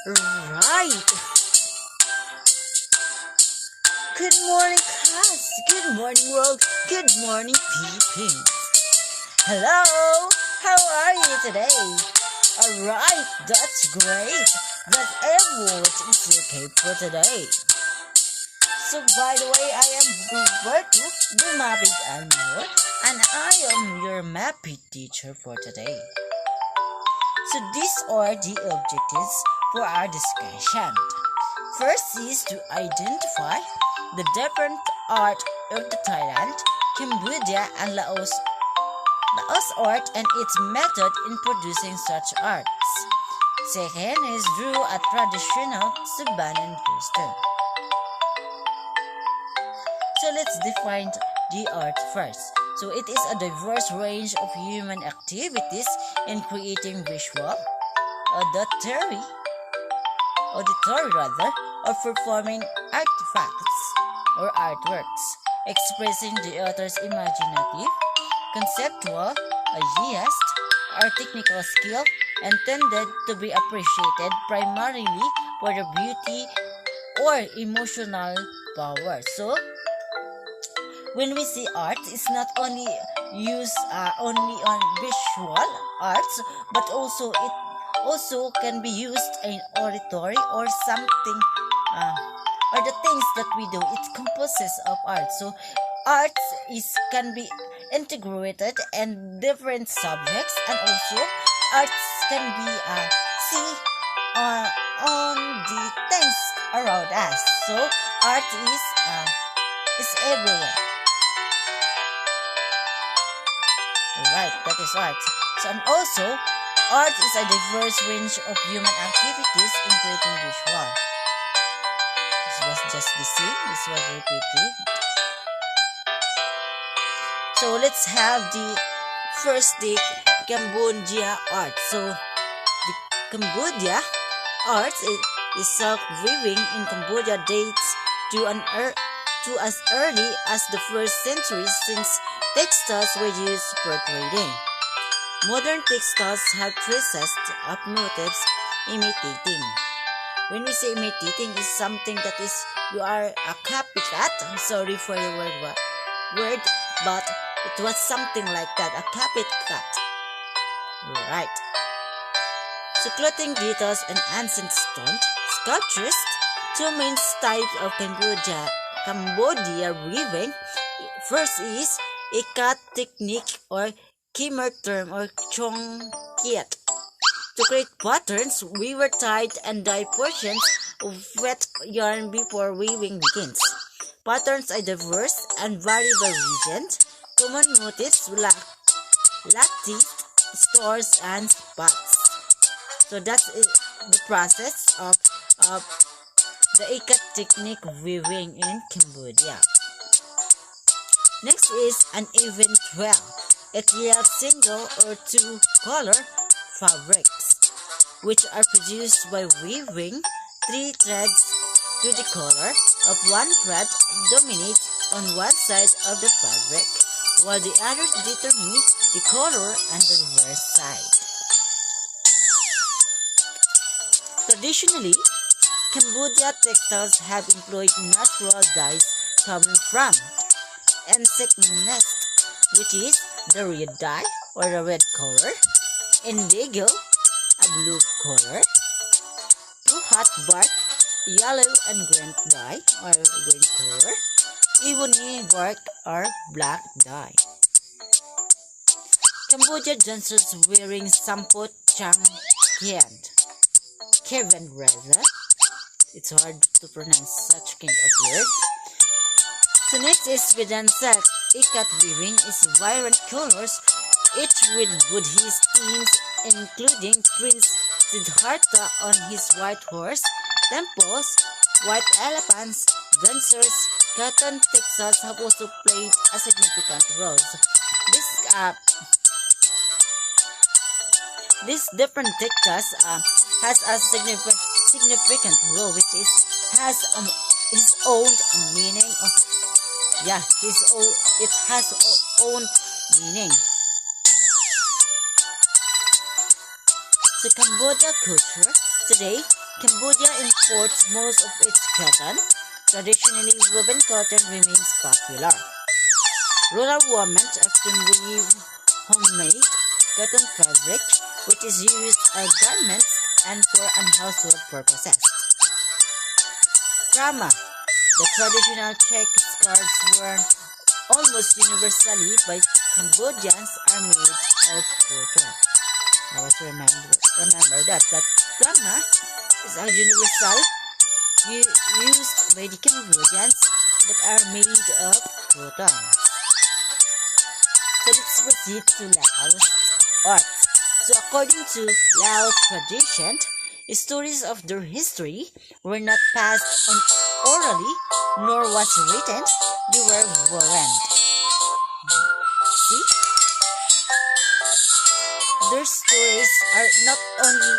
Right. Good morning, class. Good morning, world. Good morning, Philippines. Hello. How are you today? Alright, that's great. That everyone is okay for today. So by the way, I am Roberto, the Mapeh animal, and I am your Mapeh teacher for today. So these are the objectives for our discussion. First is to identify the different art of the Thailand, Cambodia and Laos art and its method in producing such arts. Second is draw a traditional Sabanan costume. So let's define the art first. So it is a diverse range of human activities in creating visual, auditory or performing artifacts or artworks, expressing the author's imaginative, conceptual ideas or technical skill intended to be appreciated primarily for the beauty or emotional power. So when we see art, it's not only used only on visual arts, but also it also can be used in oratory or something, or the things that we do. It composes of art. So art can be integrated in different subjects, and also arts can be see on the things around us. So art is everywhere. Right, that is art. So, and also, art is a diverse range of human activities in creating visual. This was just the same. This was repeated. So let's have the first Cambodia art. So the Cambodia art is self-weaving in Cambodia dates to as early as the 1st century, since textiles were used for trading. Modern textiles have traces of motifs imitating. When we say imitating, is something that is you are a copycat. Sorry for the word, but it was something like that, a copycat. Right. So clothing details and ancient stone sculptures, two main types of Cambodia weaving. First is ikat technique or Khmer term or chong kiet. To create patterns, weaver tied and dye portions of wet yarn before weaving begins. Patterns are diverse and vary by region. Common motifs lattice, stores, and spots. So that's the process of the ikat technique weaving in Cambodia. Next is an even twill. It yields single or two color fabrics, which are produced by weaving 3 threads to the color of one thread dominates on one side of the fabric, while the other determines the color on the reverse side. Traditionally, Cambodia textiles have employed natural dyes coming from insect nest, which is the red dye or the red color, indigo, a blue color, blue hot bark, yellow and green dye or green color, ebony bark or black dye. Cambodia dancers wearing sampot chang Kevin rather. It's hard to pronounce such kind of word. So next is Vedanta. Ikat weaving is vibrant colors, each with Buddhist themes, including Prince Siddhartha on his white horse, temples, white elephants, dancers. Cotton textiles have also played a significant role. This different textiles has a significant role, which has his own meaning. It has own meaning. So Cambodia culture today Cambodia imports most of its cotton. Traditionally, woven cotton remains popular. Rural women often weave homemade cotton fabric, which is used as garments and for household purposes. Krama, the traditional check scarves worn almost universally by Cambodians, are made of cotton. Always remember that krama is a universal used by the Cambodians that are made of cotton. So let's proceed to Laos art. So according to Lao tradition, stories of their history were not passed on orally nor was written, they were woven. See? Their stories are not only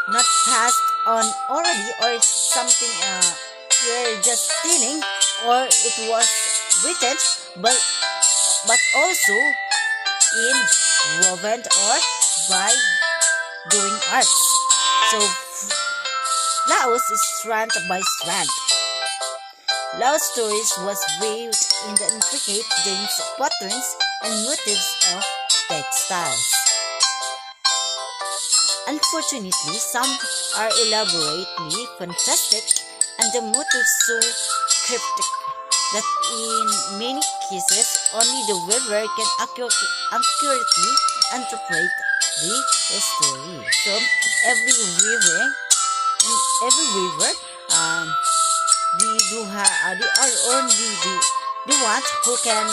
not passed on orally or something you're just stealing or it was written but also in woven or by doing arts. So Laos is strand by strand. Laos stories was weaved in the intricate dense patterns and motifs of textiles. Unfortunately, some are elaborately fantastic and the motifs so cryptic that in many cases only the weaver can accurately interpret the story. So every weaver they are only the one who can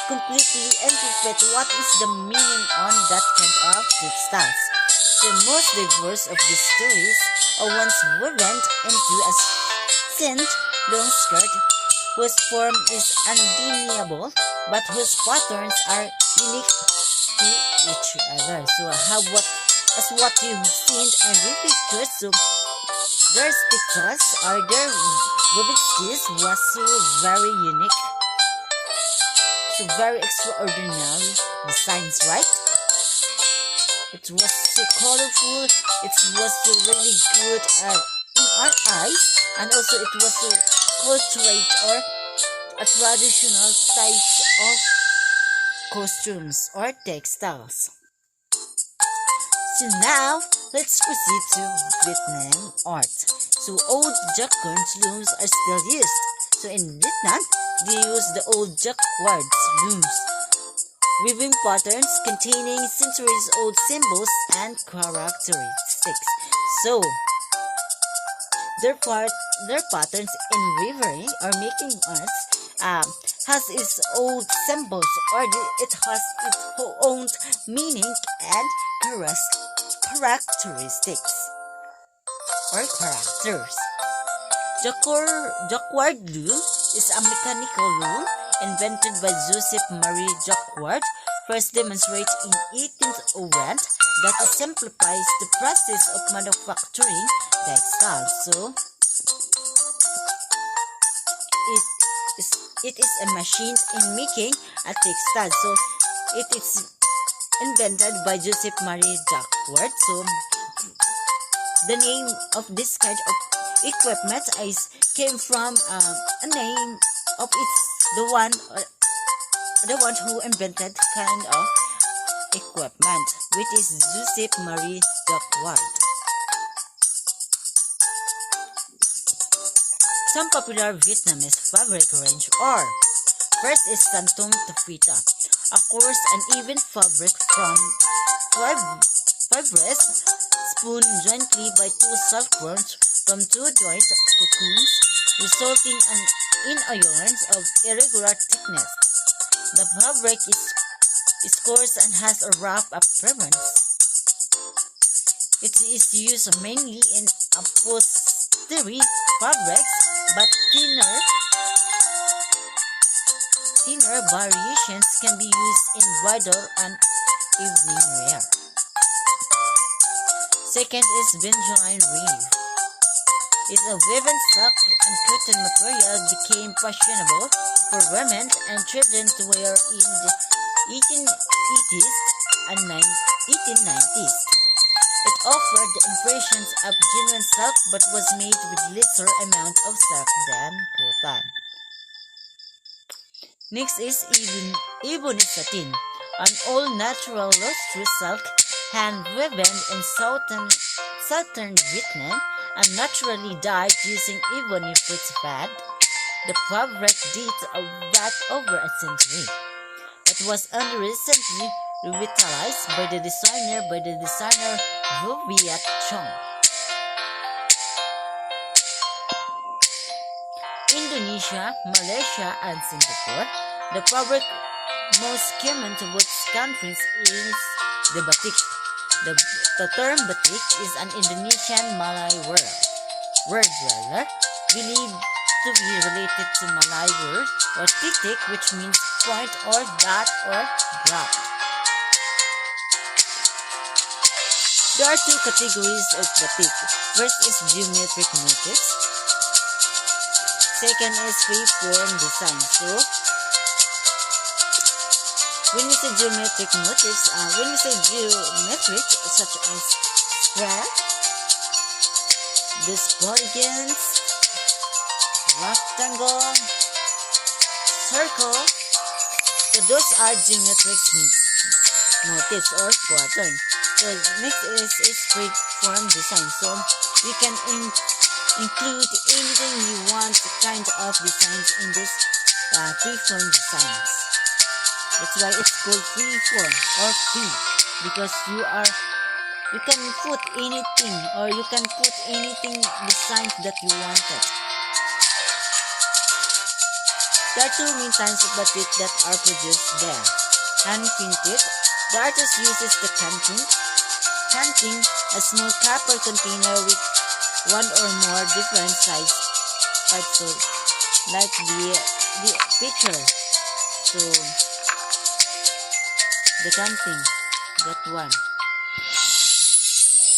completely interpret what is the meaning on that kind of textiles. The most diverse of the stories are ones woven into a thin long skirt whose form is undeniable but whose patterns are unique to each other. So as what you've seen and the pictures, so their pictures are their woven skills was so very unique, so very extraordinary designs, right? It was so colorful, it was so really good in our eyes, and also it was so cultured or a traditional types of costumes or textiles. So now, let's proceed to Vietnam art. So old jacquard looms are still used. So in Vietnam, they use the old jacquard looms, weaving patterns containing centuries-old symbols and characteristics. So their patterns in weaving or making arts has its own symbols or it has its own meaning and characteristics or characters. Jacquard loom is a mechanical loom invented by Joseph Marie Jacquard, first demonstrated in 1801 that simplifies the process of manufacturing textiles. So it is a machine in making a textile. So it is invented by Joseph Marie Jacquard. So the name of this kind of equipment came from a name of the one who invented kind of equipment, which is Joseph Marie Jacquard. Some popular Vietnamese fabric range are: first is Santung Tafita, a coarse and even fabric from fibrous spun jointly by two silkworms from two joint cocoons, resulting in yarns of irregular thickness. The fabric is coarse and has a rough appearance. It is used mainly in upholstery fabrics, but thinner variations can be used in bridal and evening wear. Second is Benjamin weave. It's a woven silk and cotton material became fashionable for women and children to wear in the 1880s and 1890s. It offered the impressions of genuine silk but was made with lesser amount of silk than cotton. Next is ebony satin, an all-natural lustrous silk hand-woven in southern Vietnam and naturally dyed using ebony fruit fat. The fabric dates back over a century, but was only recently revitalized by the designer Wu Viet Chong. Indonesia, Malaysia, and Singapore. The fabric most common to both countries is the batik. The term batik is an Indonesian Malay word rather believed to be related to Malay word or titik, which means point or dot or drop. There are two categories of batik. First is geometric motifs. Second is free-form design. So, when we say geometric motifs, such as square, these polygons, rectangle, circle, so those are geometric motifs or patterns. So next is free-form design. So you can include anything you want kind of designs in this free-form designs. That's why it's called free-form or free, because you can put anything or you can put anything designs that you wanted. There are two main types of batik that are produced there. Hand-painted. The artist uses the canting, a small copper container with one or more different size parts, so like the picture. So the canting, that one.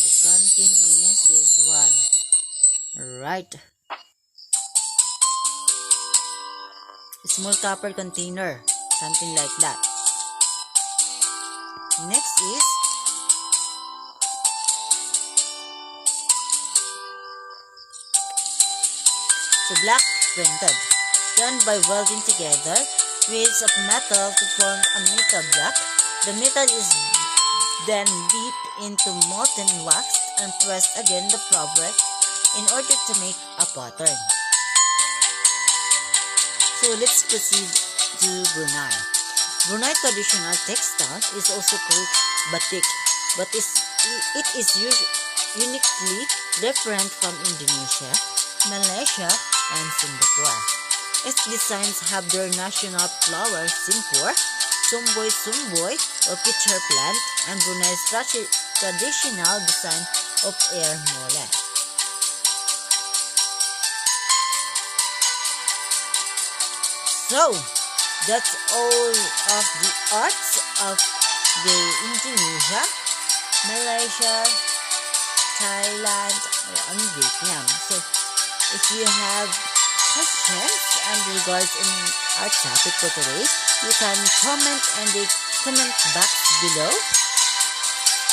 The canting is this one. Right. A small copper container, something like that. Next is the black printed, done by welding together strips of metal to form a metal block. The metal is then dipped into molten wax and pressed against the fabric in order to make a pattern. So let's proceed to Brunei. Brunei traditional textile is also called batik, but it is uniquely different from Indonesia, Malaysia, and Singapore. Its designs have their national flower simpur, sumboy or pitcher plant, and Brunei's traditional design of air mole. So, that's all of the arts of the Indonesia, Malaysia, Thailand, and Vietnam. So, if you have questions and regards in our topic for today, you can comment in the comment box below,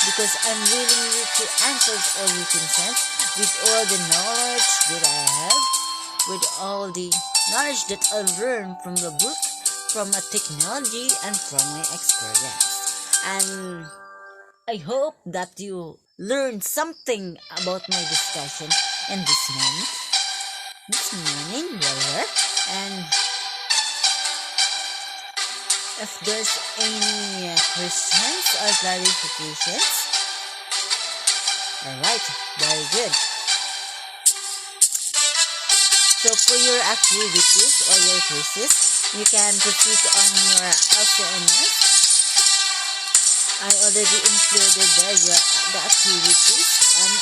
because I'm willing to answer all your concerns with all the knowledge that I have, with all the knowledge that I learned from the book, from a technology, and from my experience. And I hope that you learned something about my discussion in this morning, rather. And if there's any questions or clarifications, alright, very good. So for your activities or your quizzes, you can proceed on your LCMS. I already included there the activities and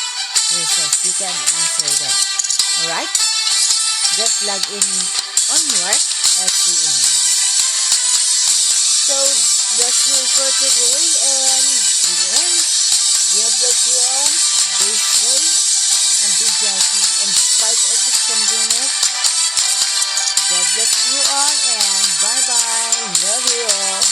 quizzes. You can answer them. Alright? Just log in on your LCMS. So that's all for today, and God bless you all. Stay safe and be healthy in spite of this pandemic. God bless you all, and bye bye. Love you all.